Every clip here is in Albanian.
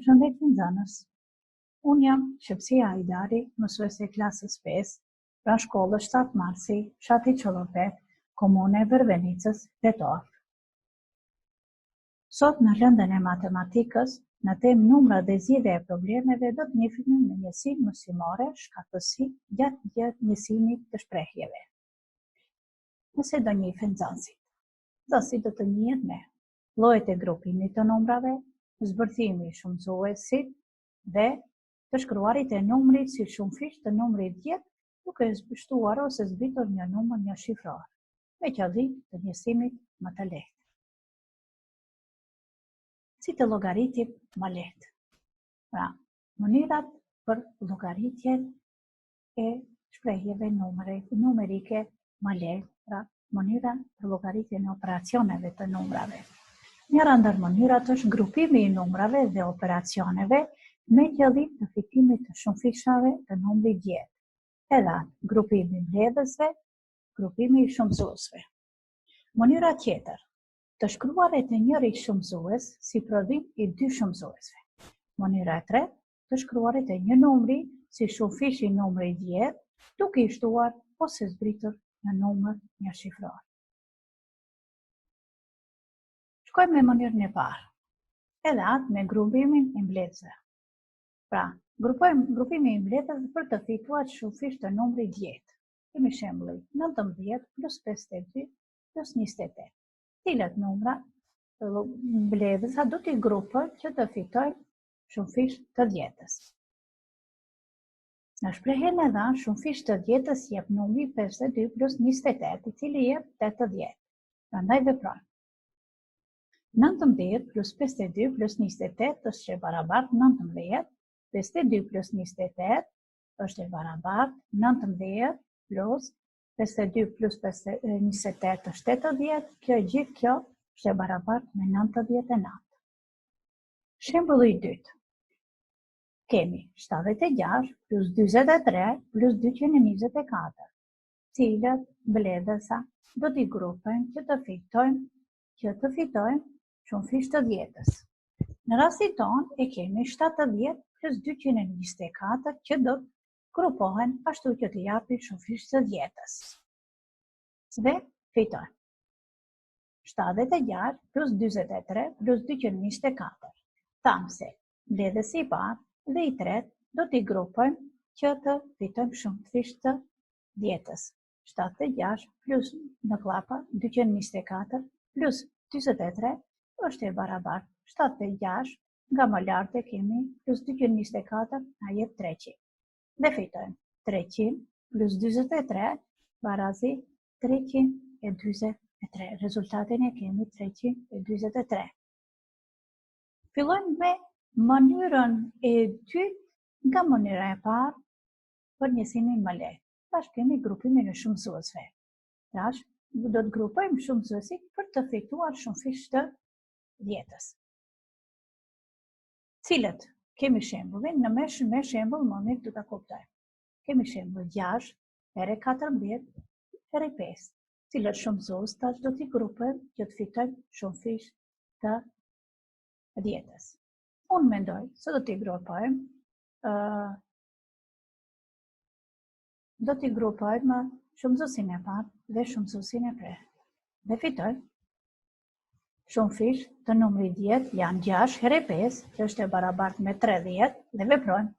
Përshëndetje nxënës. Unë jam Shepsia Ajdari, mësuese e klasës 5, pra shkollës 7 Marsi, fshati Çollopet, komune e Vërvenicës, tetor. Sot në rëndën e matematikës, në temë numra dhe zgjidhja e problemeve, do të njihemi me njësinë mësimore, shkatësi gjatë njësimit të shprehjeve. Nëse do njihen nxënësit. Nxënësi do të njihet me llojet e grupimit të numrave, zbërthimi i shumësuesit dhe të shkruarit e numrit si shumëfisht të numrit 10, duke shtuar ose zbritur një numër një shifror, me qëllim të njësimit më të lehtë. Si të llogaritim më lehtë? Pra, mënyrat për llogaritjen e shprehjeve numerike më lehtë, pra mënyra për llogaritjen e operacioneve të numrave. Njëra ndër mënyrat është grupimi i numrave dhe operacioneve me qëllim të fitimit të shumëfishave të numrit 10. Edhe grupimi i mbledhësve, grupimi i shumësuesve. Mënyra tjetër, të shkruaret e njëri shumësues si prodhim i dy shumësuesve. Mënyra e tretë, të shkruaret e një numri si shumëfish i numrit 10, duke i shtuar ose zbritur në numër një shifror. Shkojmë me mënyrën e parë, edhe atë me grupimin e mbledhësve. Pra, grupimi i mbledhësve për të fituar shumëfish të numrit 10. Kemi shembullin 19 plus 52 plus 28. Cilat numra mbledhësa do t'i grupojmë që të fitojmë shumëfish të 10-s. Në shprehjen e dhënë, shumëfish të 10-s jep numri 52 plus 28, i cili jep 80. Prandaj veprojmë. 19 plus 52 plus 28 është e barabartë 19, 52 plus 28 është e barabartë 19 plus 52 plus 28 është 80, gjithë kjo është e barabartë me 99. Shembulli i dytë. Kemi 76 plus 43 plus 224, cilat mbledhësa do t'i grupojmë që të fitojmë shumëfish të 10-s. Në rastin tonë e kemi 70 plus 224 që do të grupohen ashtu që të japin shumëfish të 10-s. Dhe fitojmë 76 plus 43 plus 224. Thamë se mbledhësi i parë dhe i tretë do t'i grupojmë që të fitojmë shumëfish të 10-s. 76 plus në klapa 224 plus 43 është e barabartë 76, nga më lartë kemi plus 224, na jep 300. Dhe fitojmë 300 plus 43 barazi 323. Rezultatin e kemi 323. Fillojmë me mënyrën e dytë nga mënyra e parë për njësimin më lehtë. Tash kemi grupimin e shumësuesve. Tash do të grupojmë shumësuesit për të fituar shumëfish të 10-s. Cilët kemi shembullin, me shembull më mirë do ta kuptojmë. Kemi shembull 6 herë 14 herë 5. Cilët shumësues tash do t'i grupojmë që të fitojmë shumëfish të 10-s. Unë mendoj se do t'i grupojmë shumësuesin e parë dhe shumësuesin e tretë. Dhe fitojmë shumëfish të numrit 10 janë 6 herë 5, që është e barabartë me 30, dhe veprojmë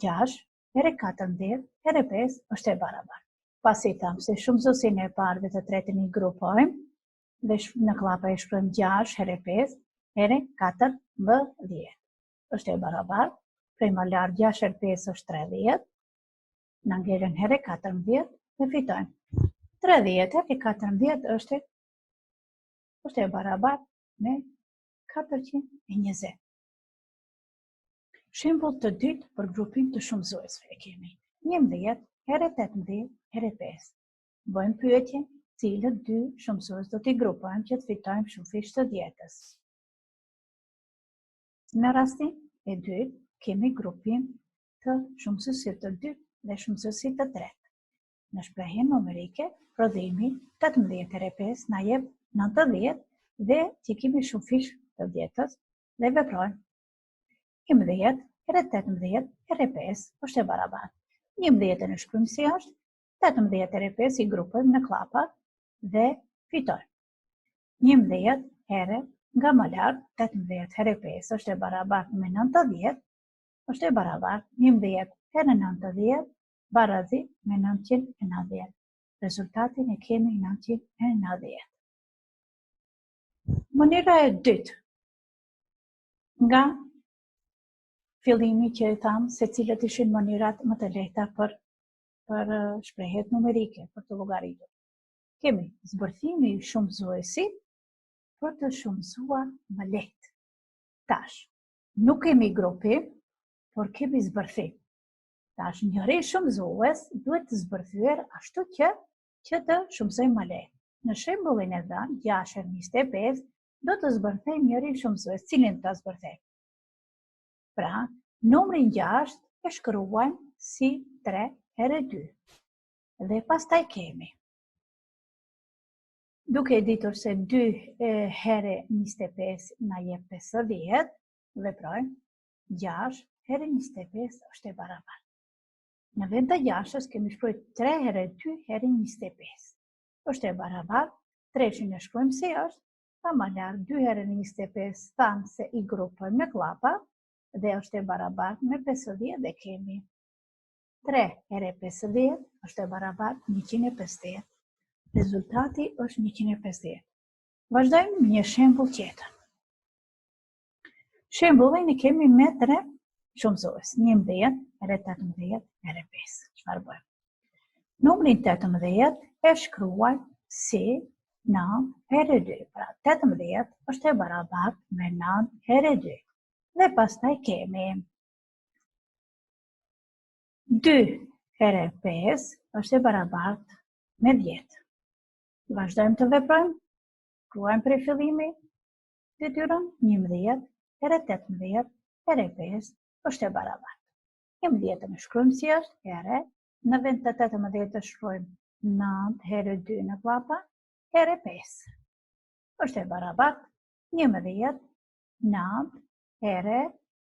6 herë 14 herë 5 është e barabartë. Pasi thamë se shumësuesin e parë dhe të tretën i grupojmë, dhe në klapa e shkruajmë 6 herë 5 herë 14 është e barabartë, prej më lartë 6 herë 5 është 30, në ngelën herë 14 dhe fitojmë 30 herë 14 është e barabartë me 420. Shembull të dytë për grupim të shumësuesve kemi 11 herë 18 herë 5. Bëjmë pyetje, cilët dy shumësues do t'i grupojmë që të fitojmë shumëfish të 10-s. Në rastin e dytë kemi grupim të shumësuesit të dytë dhe shumësuesit të tretë. Në shprehjen numerike, prodhimi 18 herë 5 na jep 90 dhe që kemi shumëfish të 10-s dhe veprojmë 11 herë 18 herë 5 është e barabartë. 11 në shkruajmë si është, 18 herë 5 i grupojmë në klapa dhe fitojmë. 11 herë nga më lart, 18 herë 5 është e barabartë me 90, është e barabartë 11 herë 90 barazi me 990. Rezultatin e kemi 990. Mënyra e dytë, nga fillimi që e thamë se cilët ishin mënyrat më të lehta për shprehjet numerike, për të llogaritur. Kemi zbërthimi i shumëzuesit për të shumëzuar më lehtë. Tash, nuk kemi grupim, por kemi zbërthim. Tash, njëri shumëzues duhet të zbërthyer ashtu që të shumësojmë më lehtë. Në shembullin e dhënë, 6 herë 25 do të zbërthejmë njëri shumëzues. Cilin ta zbërthejmë? Pra, numrin 6 e shkruajmë si 3 herë 2. Dhe pastaj kemi, duke ditur se 2 herë 25 na jep 50, veprojmë 6 herë 25 është e barabartë. Në vend të 6-s kemi shkruar 3 herë 2 herë 25. Është e barabartë, 3-shin e shkruajmë si është, pa më lart 2 herë 25 thamë se i grupojmë në klapa dhe është e barabartë me 50 dhe kemi 3 herë 50 është e barabartë 150. Rezultati është 150. Vazhdojmë me një shembull tjetër. Shembullin e kemi me 3 shumëzues, 11 herë 18 herë 5. Çfarë bëjmë? Numrin 18 e shkruaj si 9 herë 2. Pra 18 është e barabartë me 9 herë 2. Dhe pastaj kemi 2 herë 5 është e barabartë me 10. Vazhdojmë të veprojmë, shkruajmë prej fillimi, detyrën 11 herë 18 herë 5 është e barabartë. 11 në shkruajmë si është herë, në vend të 18 të shkruajmë 9 herë 2 në klapa, herë 5. Është e barabartë 11, 9 herë,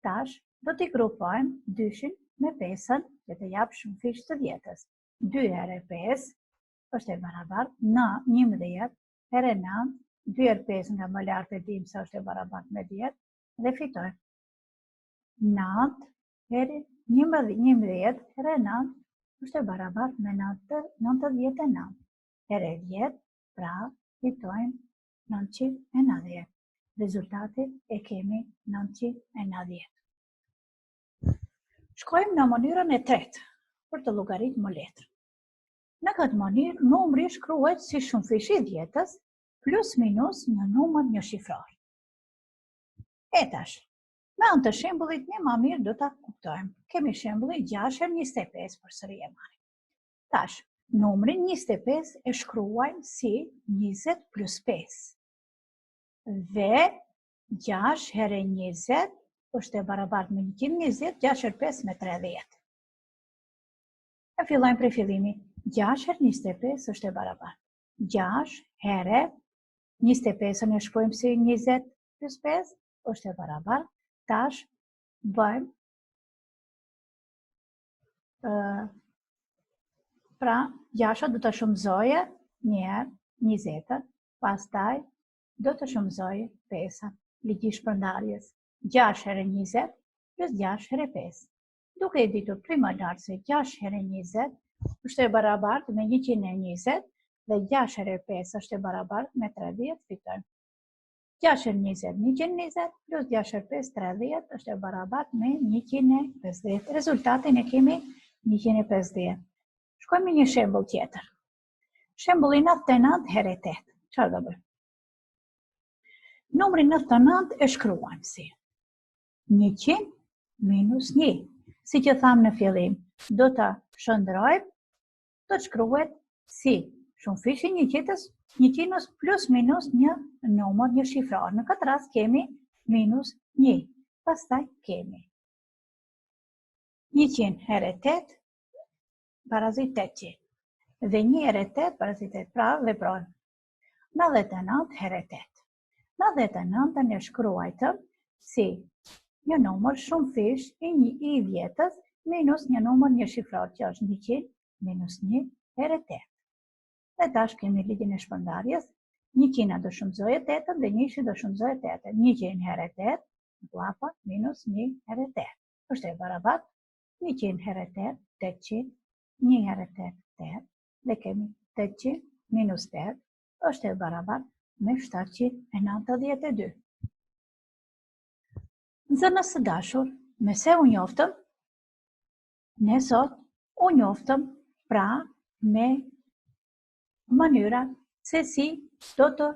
tash do t'i grupojmë 2-shin me 5-ën që të jap shumëfish të 10-s. 2 herë 5 është e barabartë 11 herë 9, 2 herë 5 nga më lart e dim se është e barabartë me 10 dhe fitojmë. 9 herë 11 herë 9 është e barabartë me 99 herë 10, pra fitojmë 990. Rezultati e kemi 990. Shkojmë në mënyrën e tretë për të llogaritur më letër. Në këtë mënyrë, numri shkruhet si shumëfish i 10-s plus minus një numër një shifror. E tash, me anë të shembullit ne më mirë do ta kuptojmë. Kemi shembullin 6 herë 25 përsëri e marrim. Tash, numrin 25 e shkruajmë si 20 plus 5. Dhe 6 herë 20 është e barabartë me 120, 6 herë 5 me 30. E fillojmë prej fillimi. 6 herë 25 është e barabartë. 6 herë 25 e shkruajmë si 20 plus 5 është e barabartë. Tash bëjmë pra 6 do të shumëzoje një herë 20, pastaj do të shumëzoje 5 ligji shpërndarjes. 6 herë 20 plus 6 herë 5. Duke e ditur prima lartë se 6 herë 20 është e barabartë me 120 dhe 6 herë 5 është e barabartë me 30, fitojmë. 6 herë 20, 120, plus 6 herë 5, 30 është e barabartë me 150. Rezultatin e kemi 150. Shkojmë një shembull tjetër. Shembulli 99 herë 8. Çfarë do bëjmë? Numrin 99 e shkruajmë si 100 minus 1. Si që thamë në fillim, do të shëndrojmë, do të shkruhet si shumëfishi 100 plus minus një numër një shifror. Në këtë rast kemi minus 1. Pastaj kemi 100 herë 8 parazit 800. Dhe 1 herë 8 parazit 8. Pra veprojmë 99 herë 8. 99 e shkruajtëm si një numër shumë fish i vjetës minus një numër një shifror që është 100 minus 1 herë 8. Dhe tash kemi ligjin e shpërndarjes, 100 do shumëzojë 8 dhe 100 do shumëzojë 8. 100 herë 8 mllapa minus 1 herë 8. Është e barabartë 100 herë 8, 800, 1 herë 8, 8, dhe kemi 800 minus 8 është e barabartë me 792. Nxënës së dashur, me se u njoftëm, ne sot u njoftëm pra me mënyra se si do të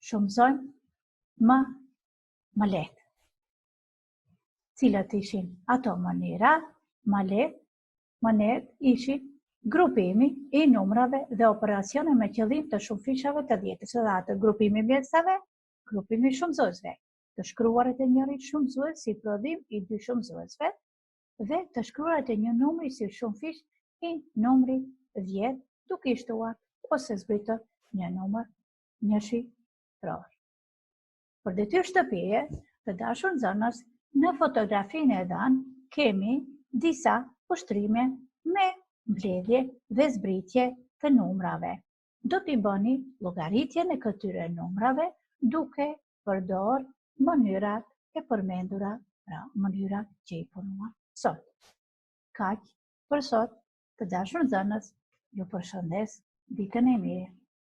shumëzojmë më lehtë. Cilat ishin ato mënyra? Mënyrat ishin grupimi i numrave dhe operacione me qëllim të shumëfishave të dhjetës, dhe atë grupimi mjesave, grupimi shumëzuesve, të shkruarit e njërit shumëzues si prodhim i dy shumëzuesve dhe të shkruarit e një numri si shumëfish i numri 10 duke i shtuar ose zbritur një numër një shifror. Për detyrë shtëpie, të dashur nxënës, në fotografinë e dhënë kemi disa ushtrime me mbledhje dhe zbritje të numrave. Do t'i bëni llogaritjen e këtyre numrave duke përdorur mënyrat e përmendura, pra mënyrat që i punuam sot. Kaq për sot, të dashur nxënës, ju përshëndes ditën e mirë.